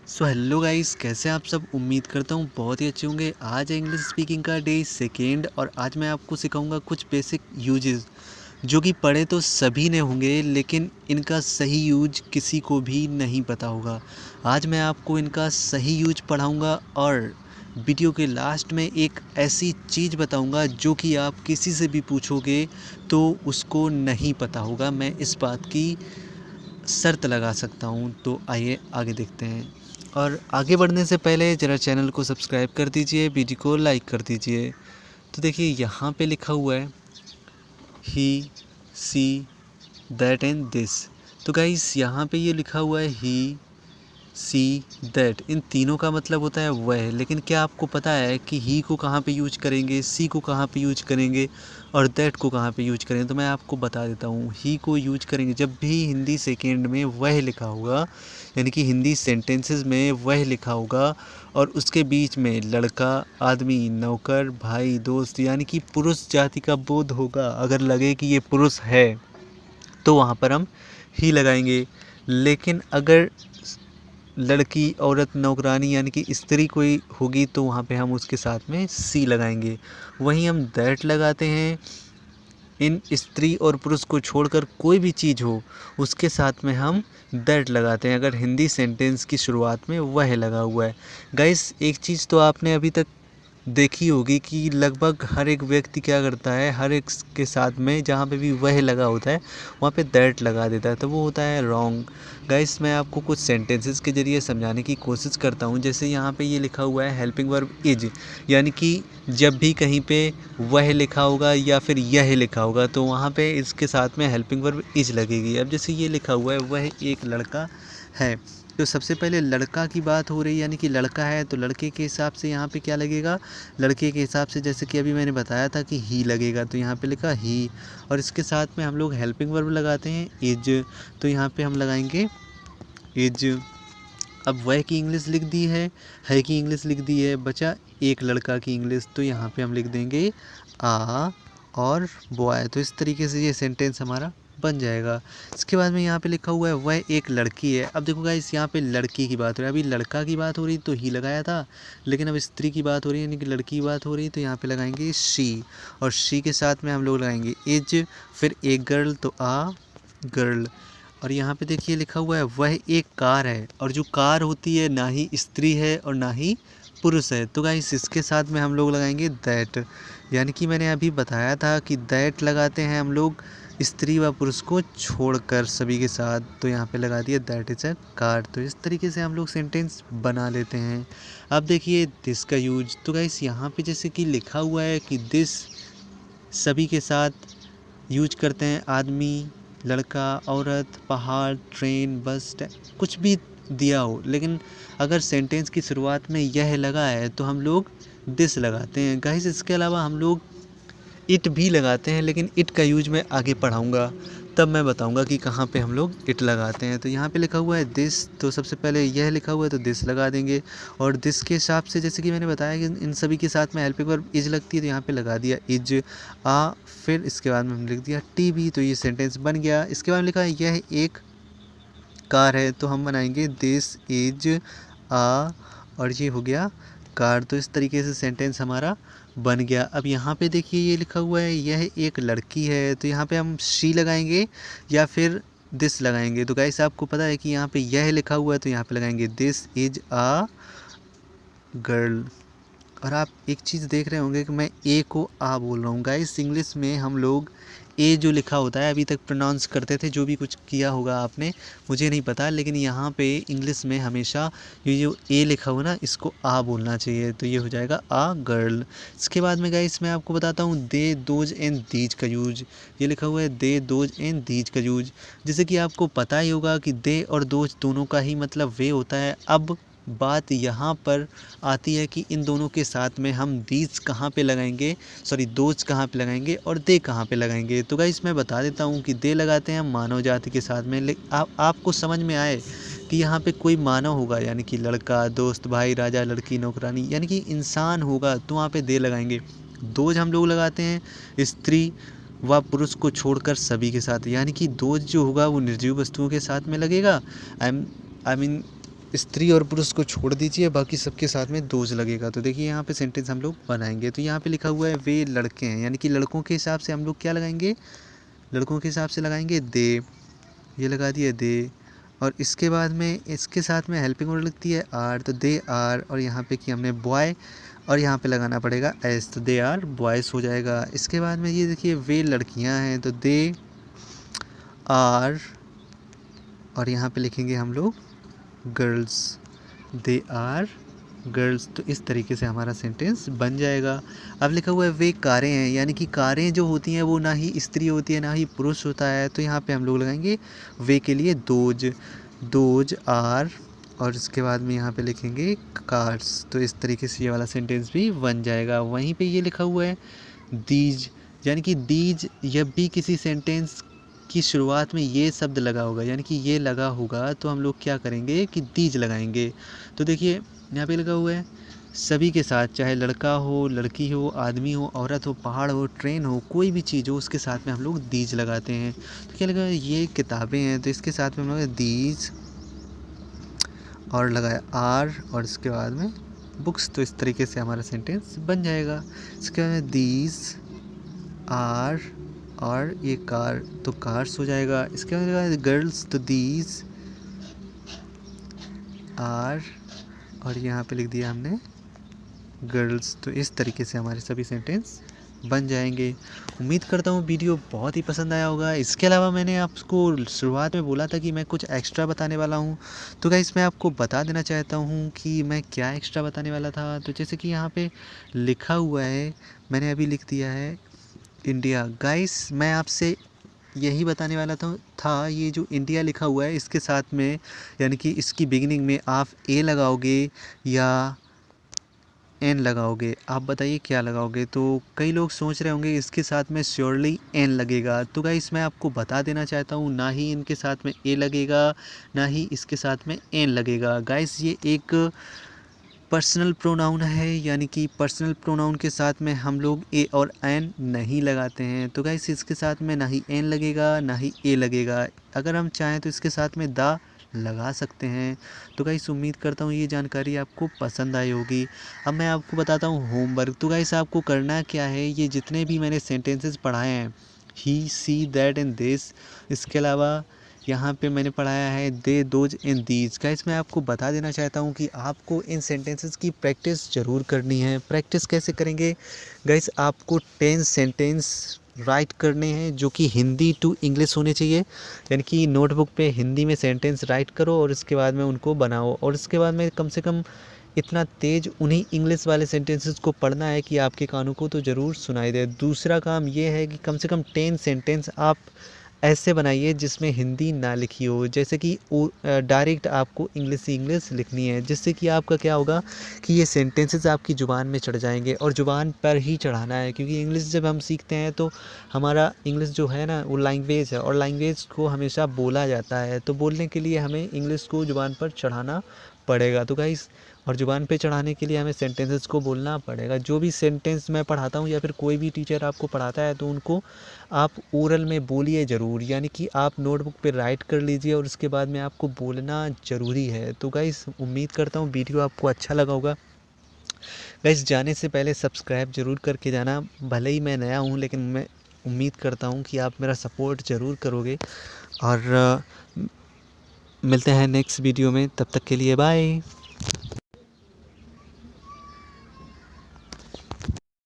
So hello guys, कैसे आप सब। उम्मीद करता हूँ बहुत ही अच्छे होंगे। आज है इंग्लिश स्पीकिंग का डे सेकेंड और आज मैं आपको सिखाऊंगा कुछ बेसिक यूजेस जो कि पढ़े तो सभी ने होंगे, लेकिन इनका सही यूज किसी को भी नहीं पता होगा। आज मैं आपको इनका सही यूज पढ़ाऊंगा और वीडियो के लास्ट में एक ऐसी चीज़ बताऊंगा जो कि आप किसी से भी पूछोगे तो उसको नहीं पता होगा। मैं इस बात की शर्त लगा सकता हूँ। तो आइए आगे देखते हैं। और आगे बढ़ने से पहले ज़रा चैनल को सब्सक्राइब कर दीजिए, वीडियो को लाइक कर दीजिए। तो देखिए यहाँ पे लिखा हुआ है ही, सी, दैट एंड दिस। तो गाइस यहाँ पे ये लिखा हुआ है ही, सी, दैट। इन तीनों का मतलब होता है वह। लेकिन क्या आपको पता है कि ही को कहाँ पे यूज करेंगे, सी को कहाँ पे यूज करेंगे और दैट को कहाँ पे यूज करेंगे? तो मैं आपको बता देता हूँ। ही को यूज करेंगे जब भी हिंदी सेकेंड में वह लिखा होगा, यानी कि हिंदी सेंटेंसेस में वह लिखा होगा और उसके बीच में लड़का, आदमी, नौकर, भाई, दोस्त, यानी कि पुरुष जाति का बोध होगा। अगर लगे कि ये पुरुष है तो वहाँ पर हम ही लगाएंगे। लेकिन अगर लड़की, औरत, नौकरानी यानी कि स्त्री कोई होगी तो वहाँ पे हम उसके साथ में सी लगाएंगे। वहीं हम दैट लगाते हैं इन स्त्री और पुरुष को छोड़कर कोई भी चीज़ हो उसके साथ में हम दैट लगाते हैं अगर हिंदी सेंटेंस की शुरुआत में वह लगा हुआ है। गाइस, एक चीज़ तो आपने अभी तक देखी होगी कि लगभग हर एक व्यक्ति क्या करता है, हर एक के साथ में जहाँ पे भी वह लगा होता है वहाँ पे दैट लगा देता है, तो वो होता है रॉन्ग। गाइस, मैं आपको कुछ सेंटेंसेस के ज़रिए समझाने की कोशिश करता हूँ। जैसे यहाँ पे ये लिखा हुआ है हेल्पिंग वर्ब इज, यानी कि जब भी कहीं पे वह लिखा होगा या फिर यह लिखा होगा तो वहाँ पे इसके साथ में हेल्पिंग वर्ब इज लगेगी। अब जैसे ये लिखा हुआ है वह एक लड़का है, तो सबसे पहले लड़का की बात हो रही है, यानी कि लड़का है तो लड़के के हिसाब से यहाँ पे क्या लगेगा, लड़के के हिसाब से जैसे कि अभी मैंने बताया था कि ही लगेगा, तो यहाँ पे लिखा ही। और इसके साथ में हम लोग हेल्पिंग वर्ब लगाते हैं इज, तो यहाँ पे हम लगाएंगे इज। अब वह की इंग्लिश लिख दी है की इंग्लिश लिख दी है, बचा एक लड़का की इंग्लिश, तो यहाँ पे हम लिख देंगे आ और बॉय। तो इस तरीके से ये सेंटेंस हमारा बन जाएगा। इसके बाद में यहाँ पे लिखा हुआ है वह एक लड़की है। अब देखो गाइस, यहाँ पे लड़की की बात हो रही है, अभी लड़का की बात हो रही तो ही लगाया था, लेकिन अब स्त्री की बात हो रही है यानी कि लड़की की बात हो रही है, तो यहाँ पे लगाएंगे शी। और शी के साथ में हम लोग लगाएंगे इज, फिर एक गर्ल तो आ गर्ल। और यहाँ पे देखिए लिखा हुआ है वह एक कार है, और जो कार होती है ना ही स्त्री है और ना ही पुरुष है, तो गाइस इसके साथ में हम लोग लगाएंगे दैट। यानी कि मैंने अभी बताया था कि दैट लगाते हैं हम लोग स्त्री व पुरुष को छोड़कर सभी के साथ, तो यहाँ पे लगा दिया दैट इज़ अ कार। तो इस तरीके से हम लोग सेंटेंस बना लेते हैं। अब देखिए दिस का यूज, तो गाइस यहाँ पे जैसे कि लिखा हुआ है कि दिस सभी के साथ यूज करते हैं, आदमी, लड़का, औरत, पहाड़, ट्रेन, बस, कुछ भी दिया हो, लेकिन अगर सेंटेंस की शुरुआत में यह लगा है तो हम लोग दिस लगाते हैं। गाइस, इसके अलावा हम लोग इट भी लगाते हैं, लेकिन इट का यूज मैं आगे पढ़ाऊँगा, तब मैं बताऊँगा कि कहाँ पे हम लोग इट लगाते हैं। तो यहाँ पे लिखा हुआ है दिस, तो सबसे पहले यह लिखा हुआ है तो दिस लगा देंगे। और दिस के हिसाब से जैसे कि मैंने बताया कि इन सभी के साथ में हेल्पिंग वर्ब इज लगती है, तो यहाँ पे लगा दिया इज आ, फिर इसके बाद में हम लिख दिया टी भी, तो ये सेंटेंस बन गया। इसके बाद लिखा है यह एक कार है, तो हम बनाएंगे दिस इज आ, और ये हो गया कार। तो इस तरीके से सेंटेंस हमारा बन गया। अब यहाँ पे देखिए ये लिखा हुआ है यह एक लड़की है, तो यहाँ पे हम शी लगाएंगे या फिर दिस लगाएंगे। तो गाइस, आपको पता है कि यहाँ पे यह लिखा हुआ है तो यहाँ पे लगाएंगे दिस इज आ गर्ल। और आप एक चीज़ देख रहे होंगे कि मैं ए को आ बोल रहा हूँ। गाइस, इंग्लिश में हम लोग ए जो लिखा होता है अभी तक प्रोनाउंस करते थे, जो भी कुछ किया होगा आपने मुझे नहीं पता, लेकिन यहाँ पे इंग्लिश में हमेशा ये जो ए लिखा हुआ ना इसको आ बोलना चाहिए, तो ये हो जाएगा आ गर्ल। इसके बाद में गाइस मैं आपको बताता हूँ दे, दोज एंड दीज का यूज। ये लिखा हुआ है दे, दोज एंड दीज का यूज, जैसे कि आपको पता ही होगा कि दे और दोज दोनों का ही मतलब वे होता है। अब बात यहाँ पर आती है कि इन दोनों के साथ में हम दीज कहाँ पे लगाएंगे, सॉरी दोज कहाँ पे लगाएंगे और दे कहाँ पे लगाएंगे। तो गाइस मैं बता देता हूँ कि दे लगाते हैं मानव जाति के साथ में। आपको समझ में आए कि यहाँ पे कोई मानव होगा, यानी कि लड़का, दोस्त, भाई, राजा, लड़की, नौकरानी, यानी कि इंसान होगा, तो वहाँ पे दे लगाएंगे। दोज हम लोग लगाते हैं स्त्री व पुरुष को छोड़कर सभी के साथ, यानी कि दोज जो होगा वो निर्जीव वस्तुओं के साथ में लगेगा। आई मीन स्त्री और पुरुष को छोड़ दीजिए, बाकी सबके साथ में दोज लगेगा। तो देखिए यहाँ पे सेंटेंस हम लोग बनाएंगे। तो यहाँ पे लिखा हुआ है वे लड़के हैं, यानी कि लड़कों के हिसाब से हम लोग क्या लगाएंगे, लड़कों के हिसाब से लगाएंगे दे, ये लगा दिया दे। और इसके बाद में इसके साथ में हेल्पिंग वर्ड लगती है आर, तो दे आर। और यहाँ पे कि हमने बॉय और यहाँ पे लगाना पड़ेगा एस, तो दे आर बॉयज़ हो जाएगा। इसके बाद में ये देखिए वे लड़कियाँ हैं, तो दे आर और यहाँ पे लिखेंगे हम लोग गर्ल्स, दे आर गर्ल्स। तो इस तरीके से हमारा सेंटेंस बन जाएगा। अब लिखा हुआ है वे कारें हैं, यानी कि कारें जो होती हैं वो ना ही स्त्री होती है ना ही पुरुष होता है। तो यहाँ पे हम लोग लगाएंगे वे के लिए दोज, दोज आर। और इसके बाद में यहाँ पे लिखेंगे कार्स। तो इस तरीके से ये वाला सेंटेंस भी बन जाएगा। वहीं पे ये लिखा हुआ है दीज, यानी कि दीज जब भी किसी सेंटेंस की शुरुआत में ये शब्द लगा होगा, यानी कि ये लगा होगा, तो हम लोग क्या करेंगे कि दीज लगाएंगे। तो देखिए यहाँ पे लगा हुआ है सभी के साथ, चाहे लड़का हो, लड़की हो, आदमी हो, औरत हो, पहाड़ हो, ट्रेन हो, कोई भी चीज़ हो, उसके साथ में हम लोग दीज लगाते हैं। तो क्या लगा, ये किताबें हैं, तो इसके साथ में हम लोग दीज और लगाया आर और इसके बाद में बुक्स। तो इस तरीके से हमारा सेंटेंस बन जाएगा। इसके बाद दीज आर और ये कार, तो कार्स हो जाएगा। इसके बाद गर्ल्स, तो दीज आर और यहाँ पे लिख दिया हमने गर्ल्स। तो इस तरीके से हमारे सभी सेंटेंस बन जाएंगे। उम्मीद करता हूँ वीडियो बहुत ही पसंद आया होगा। इसके अलावा मैंने आपको शुरुआत में बोला था कि मैं कुछ एक्स्ट्रा बताने वाला हूँ, तो गाइस मैं आपको बता देना चाहता हूँ कि मैं क्या एक्स्ट्रा बताने वाला था। तो जैसे कि यहाँ पे लिखा हुआ है, मैंने अभी लिख दिया है इंडिया। गाइस मैं आपसे यही बताने वाला था ये जो इंडिया लिखा हुआ है इसके साथ में, यानी कि इसकी बिगिनिंग में आप ए लगाओगे या एन लगाओगे, आप बताइए क्या लगाओगे। तो कई लोग सोच रहे होंगे इसके साथ में श्योरली एन लगेगा। तो गाइस मैं आपको बता देना चाहता हूँ ना ही इनके साथ में ए लगेगा ना ही इसके साथ में एन लगेगा। गाइस ये एक पर्सनल प्रोनाउन है, यानी कि पर्सनल प्रोनाउन के साथ में हम लोग ए और एन नहीं लगाते हैं। तो गाइस इसके साथ में ना ही एन लगेगा ना ही ए लगेगा। अगर हम चाहें तो इसके साथ में दा लगा सकते हैं। तो गाइस उम्मीद करता हूँ ये जानकारी आपको पसंद आई होगी। अब मैं आपको बताता हूँ होमवर्क। तो गाइस आपको करना क्या है, ये जितने भी मैंने सेंटेंसेस पढ़ाए हैं, ही, सी, दैट एंड दिस, इसके अलावा यहाँ पे मैंने पढ़ाया है दे, दोज एंड दीज। गाइस मैं आपको बता देना चाहता हूँ कि आपको इन सेंटेंसेस की प्रैक्टिस ज़रूर करनी है। प्रैक्टिस कैसे करेंगे गाइस, आपको 10 सेंटेंस राइट करने हैं जो कि हिंदी टू इंग्लिश होने चाहिए, यानी कि नोटबुक पे हिंदी में सेंटेंस राइट करो और इसके बाद में उनको बनाओ। और इसके बाद में कम से कम इतना तेज़ उन्हीं इंग्लिश वाले सेंटेंसेस को पढ़ना है कि आपके कानों को तो ज़रूर सुनाई दे। दूसरा काम ये है कि कम से कम 10 सेंटेंस आप ऐसे बनाइए जिसमें हिंदी ना लिखी हो, जैसे कि डायरेक्ट आपको इंग्लिश से इंग्लिश लिखनी है, जिससे कि आपका क्या होगा कि ये सेंटेंसेस आपकी ज़ुबान में चढ़ जाएंगे। और ज़ुबान पर ही चढ़ाना है, क्योंकि इंग्लिश जब हम सीखते हैं तो हमारा इंग्लिश जो है ना वो लैंग्वेज है, और लैंग्वेज को हमेशा बोला जाता है। तो बोलने के लिए हमें इंग्लिश को ज़ुबान पर चढ़ाना पड़ेगा। तो गाइस, और ज़ुबान पे चढ़ाने के लिए हमें सेंटेंसेस को बोलना पड़ेगा। जो भी सेंटेंस मैं पढ़ाता हूँ या फिर कोई भी टीचर आपको पढ़ाता है तो उनको आप ओरल में बोलिए ज़रूर, यानी कि आप नोटबुक पे राइट कर लीजिए और उसके बाद में आपको बोलना ज़रूरी है। तो गाइस उम्मीद करता हूँ वीडियो आपको अच्छा लगा होगा। गाइस जाने से पहले सब्सक्राइब ज़रूर करके जाना, भले ही मैं नया हूँ लेकिन मैं उम्मीद करता हूँ कि आप मेरा सपोर्ट ज़रूर करोगे। और मिलते हैं नेक्स्ट वीडियो में, तब तक के लिए बाय।